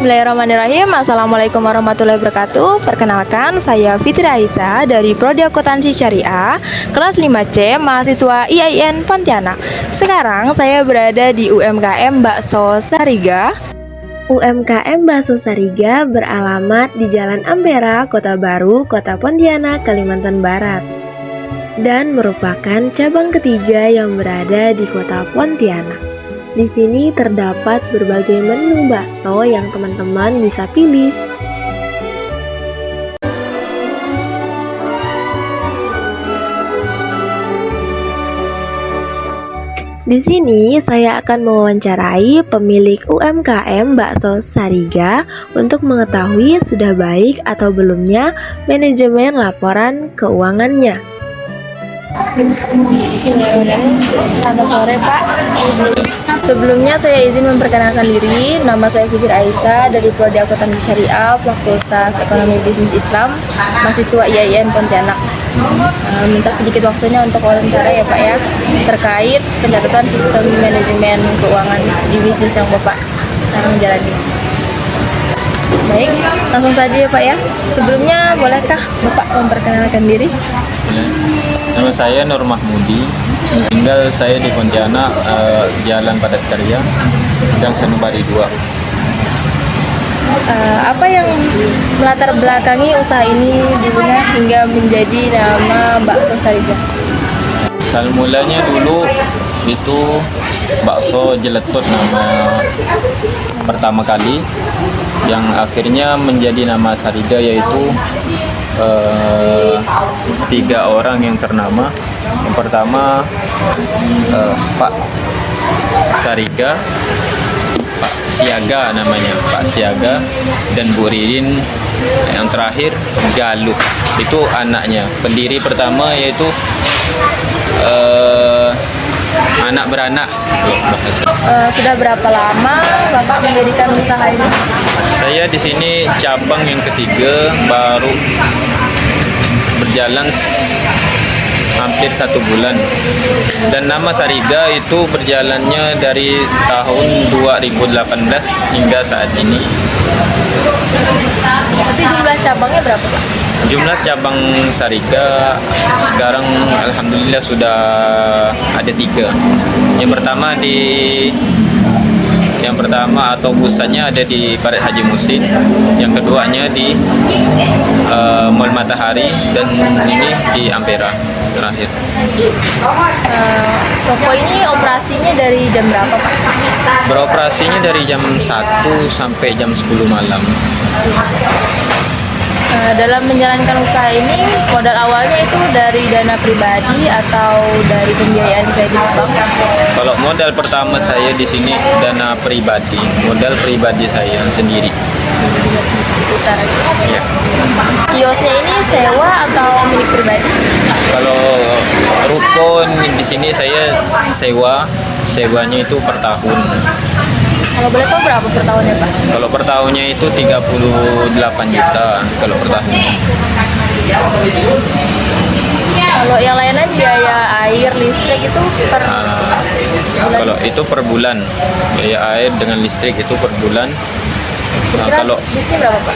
Bismillahirrahmanirrahim. Assalamualaikum warahmatullahi wabarakatuh. Perkenalkan, saya Fitri Aisyah dari Prodi Akuntansi Syariah kelas 5C, mahasiswa IAIN Pontianak. Sekarang saya berada di UMKM Bakso Sariga. UMKM Bakso Sariga beralamat di Jalan Ampera, Kota Baru, Kota Pontianak, Kalimantan Barat, dan merupakan cabang ketiga yang berada di Kota Pontianak. Di sini terdapat berbagai menu bakso yang teman-teman bisa pilih. Di sini saya akan mewawancarai pemilik UMKM Bakso Sariga untuk mengetahui sudah baik atau belumnya manajemen laporan keuangannya. Selamat sore Pak. Sebelumnya saya izin memperkenalkan diri. Nama saya Fitri Aisyah dari Prodi Akuntansi Syariah, Fakultas Ekonomi Bisnis Islam, mahasiswa IAIN Pontianak. Minta sedikit waktunya untuk wawancara ya Pak ya, terkait pencatatan sistem manajemen keuangan di bisnis yang Bapak sekarang jalani. Baik, langsung saja ya Pak ya. Sebelumnya bolehkah Bapak memperkenalkan diri? Nama saya Nur Mahmudi, tinggal saya di Pontianak, Jalan Padat Karya, Gang Sanubari 2. Apa yang melatar belakangi usaha ini dulunya hingga menjadi nama Bakso Sariga? Asal mulanya dulu itu bakso jeletut nama pertama kali, yang akhirnya menjadi nama Sariga, yaitu 3 orang yang ternama. Yang pertama Pak Sariga, Pak Siaga namanya, Pak Siaga, dan Bu Ririn. Yang terakhir Galuh, itu anaknya. Pendiri pertama yaitu anak beranak. Sudah berapa lama Bapak mendirikan usaha ini? Saya di sini cabang yang ketiga, baru berjalan hampir 1 bulan. Dan nama Sariga itu berjalannya dari tahun 2018 hingga saat ini. Berarti jumlah cabangnya berapa Pak? Jumlah cabang Sariga sekarang alhamdulillah sudah ada 3. Yang pertama atau pusatnya ada di Parit Haji Musin, yang keduanya di Mall Matahari, dan ini di Ampera terakhir. Toko ini operasinya dari jam berapa Pak? Beroperasinya dari jam 1 sampai jam 10 malam. Dalam menjalankan usaha ini, modal awalnya itu dari dana pribadi atau dari pembiayaan kredit bank? Kalau modal pertama saya di sini dana pribadi, modal pribadi saya sendiri. Putar aja. Ya. Kiosnya ini sewa atau milik pribadi? Kalau ruko di sini saya sewanya itu per tahun. Kalau boleh tahu berapa per tahunnya Pak? Kalau per tahunnya itu 38 juta kalau per tahun. Kalau yang lain-lain biaya air, listrik itu per bulan? Kalau itu per bulan, biaya air dengan listrik itu per bulan. Kalau habisnya berapa Pak?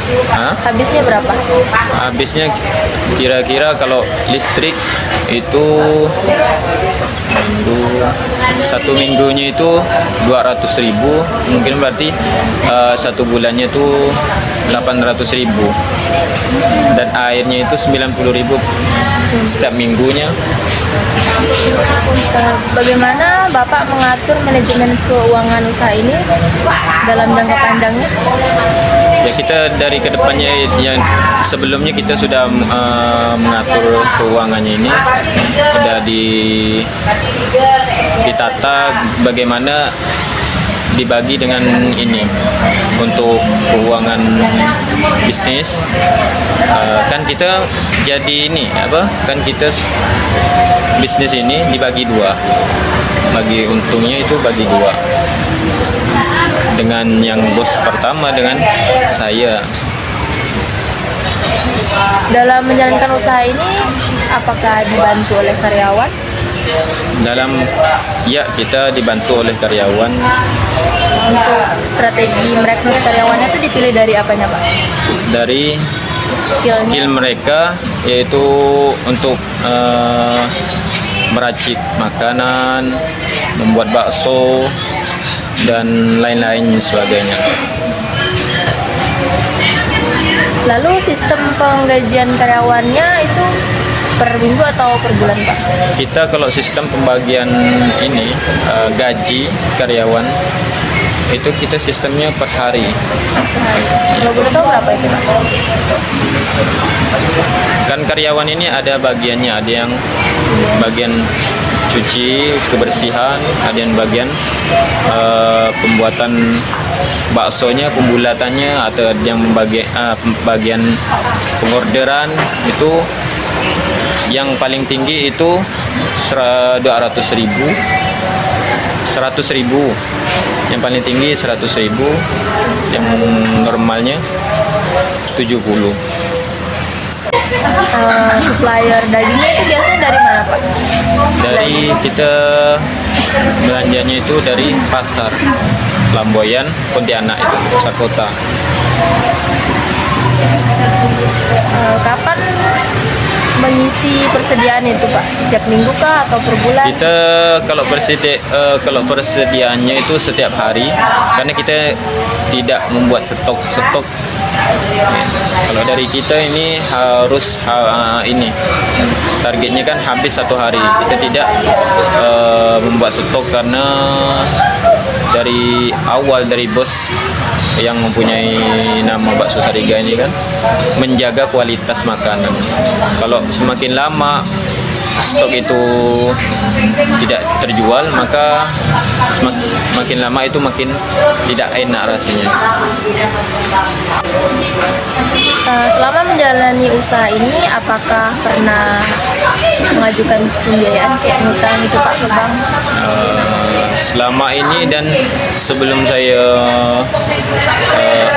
Habisnya berapa? Habisnya kira-kira kalau listrik itu 1 minggunya itu 200.000, mungkin berarti 1 bulannya itu 800.000, dan airnya itu 90.000 setiap minggunya. Bagaimana Bapak mengatur manajemen keuangan usaha ini dalam jangka panjangnya? Ya, kita dari kedepannya, yang sebelumnya kita sudah mengatur keuangannya ini, sudah ditata bagaimana dibagi dengan ini untuk keuangan bisnis. Kan kita jadi ini kan kita bisnis ini dibagi 2, bagi untungnya itu bagi 2, dengan yang bos pertama dengan saya. Dalam menjalankan usaha ini, apakah dibantu oleh karyawan? Kita dibantu oleh karyawan. Untuk strategi merekrut karyawannya itu dipilih dari apanya Pak? Dari Skillnya? skill mereka, yaitu untuk meracik makanan, membuat bakso, dan lain-lain sebagainya. Lalu sistem penggajian karyawannya itu per minggu atau per bulan Pak? Kita kalau sistem pembagian ini gaji karyawan itu kita sistemnya per hari. Kalau boleh tahu berapa itu Pak? Kan karyawan ini ada bagiannya, ada yang bagian cuci, kebersihan, ada yang bagian pembuatan baksonya, pembulatannya, atau yang bagian pengorderan. Itu yang paling tinggi itu 200.000, 100.000. Yang paling tinggi 100.000, yang normalnya 70. Supplier dagingnya itu biasanya dari mana Pak? Dari kita belanjanya itu dari pasar Lamboyan, Pontianak, itu pasar kota. Kapan mengisi persediaan itu Pak? Setiap minggu kah atau per bulan? Kita kalau persediaannya itu setiap hari, karena kita tidak membuat stok. Kalau dari kita ini harus ini targetnya kan habis satu hari. Kita tidak membuat stok karena dari awal dari bos yang mempunyai nama Bakso Sariga ini kan menjaga kualitas makanan. Kalau semakin lama stok itu tidak terjual, maka semakin lama itu makin tidak enak rasanya. Selama menjalani usaha ini, apakah pernah mengajukan pembiayaan kayak ngutang itu Pak ke bank? Selama ini dan sebelum saya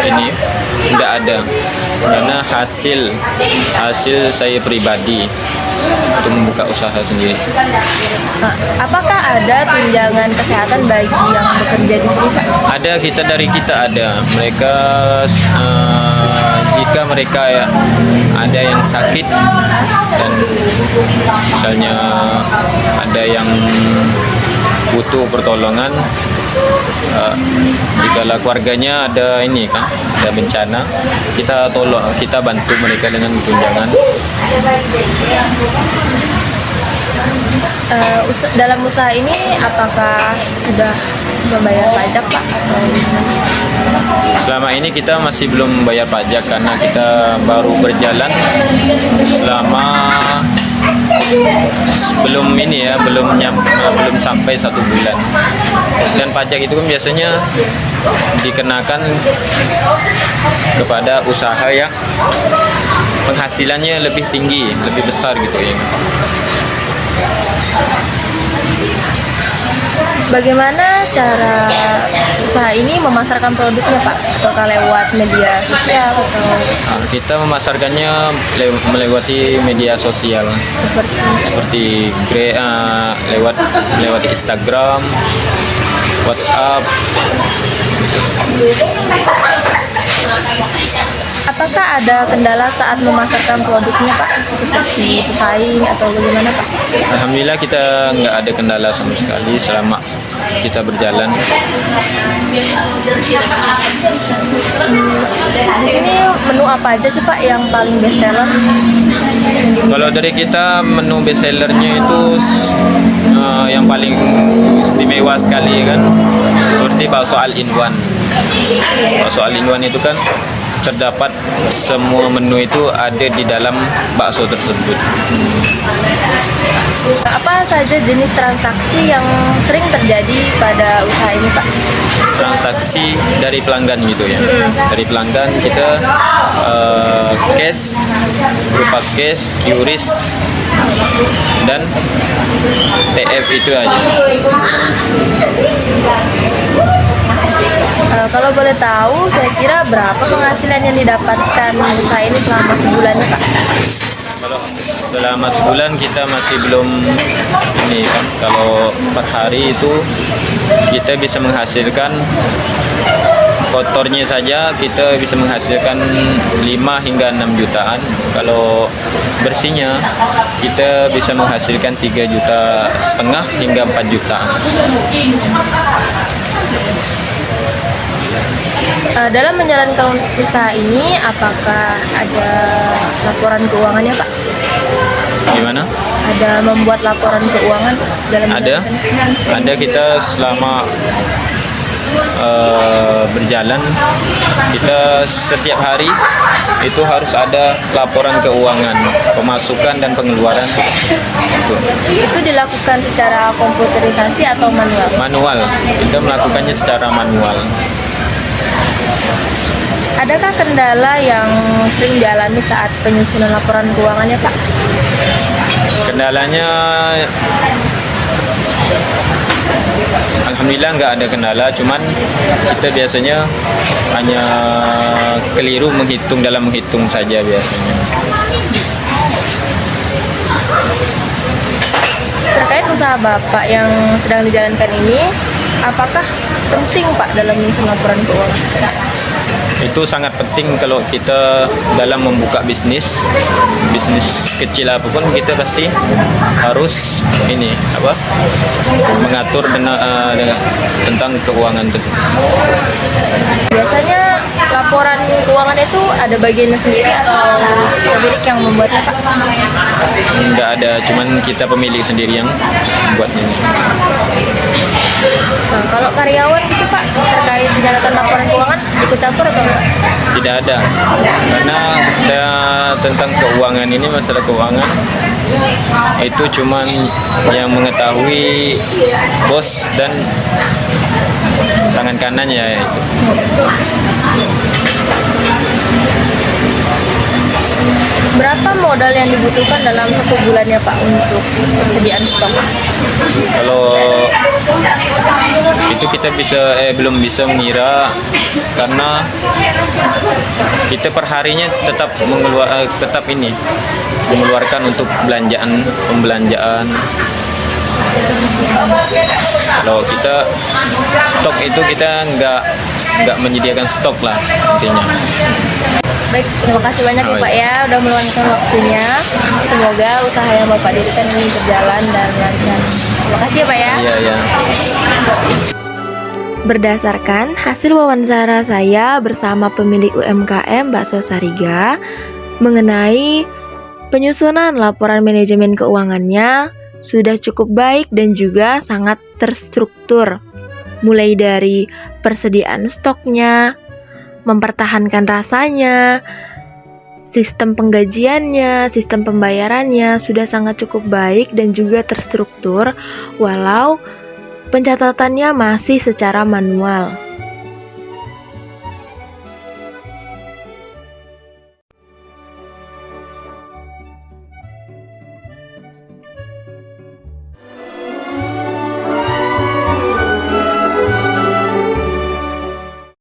ini tidak ada, karena hasil saya pribadi untuk membuka usaha sendiri. Apakah ada tunjangan kesehatan bagi yang bekerja di sini Pak? Ada, dari kita ada. Mereka jika mereka ada yang sakit dan misalnya ada yang butuh pertolongan, jika keluarganya ada ini kan, ada bencana, kita bantu mereka dengan tunjangan. Dalam usaha ini apakah sudah membayar pajak Pak? Selama ini kita masih belum bayar pajak karena kita baru berjalan selama belum sampai 1 bulan. Dan pajak itu kan biasanya dikenakan kepada usaha yang penghasilannya lebih tinggi, lebih besar gitu ya. Bagaimana cara usaha ini memasarkan produknya Pak? Apakah lewat media sosial atau kita memasarkannya melewati media sosial seperti lewat Instagram, WhatsApp. apakah ada kendala saat memasarkan produknya Pak? Seperti pesaing atau bagaimana Pak? Alhamdulillah kita nggak ada kendala sama sekali selama kita berjalan. Di sini menu apa aja sih Pak yang paling best seller? Kalau dari kita menu best sellernya itu yang paling istimewa sekali kan seperti bakso all-in-one. Bakso all-in-one itu kan terdapat semua menu itu ada di dalam bakso tersebut. Apa saja jenis transaksi yang sering terjadi pada usaha ini Pak? Transaksi dari pelanggan gitu ya. Dari pelanggan kita cash, berupa cash, QRIS, dan TF itu aja. Kalau boleh tahu, kira-kira berapa penghasilan yang didapatkan usaha ini selama sebulan Pak? Kalau selama sebulan kita masih belum ini kan, kalau per hari itu kita bisa menghasilkan kotornya saja kita bisa menghasilkan 5 hingga 6 jutaan. Kalau bersihnya kita bisa menghasilkan 3,5 juta hingga 4 juta. Dalam menjalankan usaha ini, apakah ada laporan keuangannya, Pak? Gimana? Ada membuat laporan keuangan dalam Ada kita selama berjalan, kita setiap hari itu harus ada laporan keuangan, pemasukan dan pengeluaran. Itu dilakukan secara komputerisasi atau manual? Manual, kita melakukannya secara manual. Adakah kendala yang sering dialami saat penyusunan laporan keuangannya, Pak? Kendalanya alhamdulillah nggak ada kendala, cuman kita biasanya hanya keliru dalam menghitung saja biasanya. Terkait usaha Bapak yang sedang dijalankan ini, apakah penting, Pak, dalam menyusun laporan keuangan? Itu sangat penting kalau kita dalam membuka bisnis kecil apapun, kita pasti harus mengatur tentang keuangan itu. Biasanya laporan keuangan itu ada bagiannya sendiri atau pemilik yang membuatnya, Pak? Nggak ada, cuman kita pemilik sendiri yang membuatnya. Nah, kalau karyawan itu, Pak, terkait pencatatan laporan keuangan ikut campur atau enggak? Tidak ada, karena tentang keuangan ini, masalah keuangan itu cuman yang mengetahui bos dan tangan kanannya itu. Berapa modal yang dibutuhkan dalam 1 bulannya, Pak, untuk persediaan stok? Kalau itu kita belum bisa mengira, karena kita perharinya tetap mengeluarkan untuk pembelanjaan. Kalau kita stok itu kita nggak menyediakan stok lah intinya. Baik, terima kasih banyak ya, Pak, ya udah meluangkan waktunya. Semoga usaha yang Bapak dirikan ini berjalan dan lancar. Terima kasih ya, Pak, ya. Iya. Berdasarkan hasil wawancara saya bersama pemilik UMKM Bakso Sariga mengenai penyusunan laporan manajemen keuangannya sudah cukup baik dan juga sangat terstruktur. Mulai dari persediaan stoknya, mempertahankan rasanya, sistem penggajiannya, sistem pembayarannya sudah sangat cukup baik dan juga terstruktur, walau pencatatannya masih secara manual.